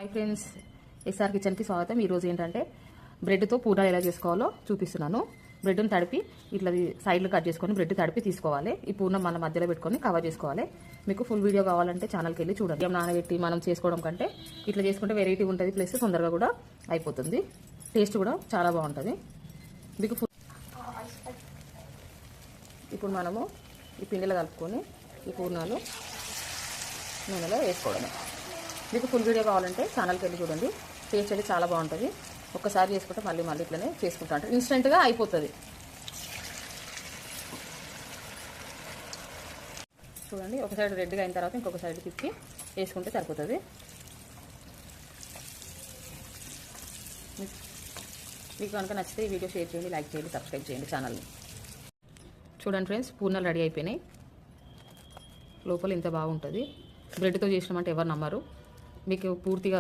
Hi friends, SR కిచెన్కి స్వాగతం. ఈరోజు ఏంటంటే బ్రెడ్తో పూర్ణాలు ఎలా చేసుకోవాలో చూపిస్తున్నాను. బ్రెడ్ని తడిపి ఇట్లా సైడ్లు కట్ చేసుకొని బ్రెడ్ తడిపి తీసుకోవాలి. ఈ పూర్ణం మన మధ్యలో పెట్టుకొని కవర్ చేసుకోవాలి. మీకు ఫుల్ వీడియో కావాలంటే ఛానల్కి వెళ్ళి చూడండి. నానబెట్టి మనం చేసుకోవడం కంటే ఇట్లా చేసుకుంటే వెరైటీ ఉంటుంది, ప్లస్ తొందరగా కూడా అయిపోతుంది. టేస్ట్ కూడా చాలా బాగుంటుంది. మీకు ఇప్పుడు మనము ఈ పిండిలో కలుపుకొని ఈ పూర్ణాలు నూనెలో వేసుకోవడమే. మీకు ఫుల్ వీడియో కావాలంటే ఛానల్కి వెళ్ళి చూడండి. టేస్ట్ అయితే చాలా బాగుంటుంది. ఒక్కసారి చేసుకుంటే మళ్ళీ ఇట్లనే చేసుకుంటా ఉంటారు. ఇన్స్టెంట్గా అయిపోతుంది. చూడండి, ఒక సైడ్ రెడ్గా అయిన తర్వాత ఇంకొక సైడ్ తిప్పి వేసుకుంటే సరిపోతుంది. మీకు కనుక నచ్చితే ఈ వీడియో షేర్ చేయండి, లైక్ చేయండి, సబ్స్క్రైబ్ చేయండి ఛానల్ని. చూడండి ఫ్రెండ్స్, పూర్ణాలు రెడీ అయిపోయినాయి. లోపల ఇంత బాగుంటుంది. బ్రెడ్తో చేసినామంటే ఎవరు నమ్మరు. మీకు పూర్తిగా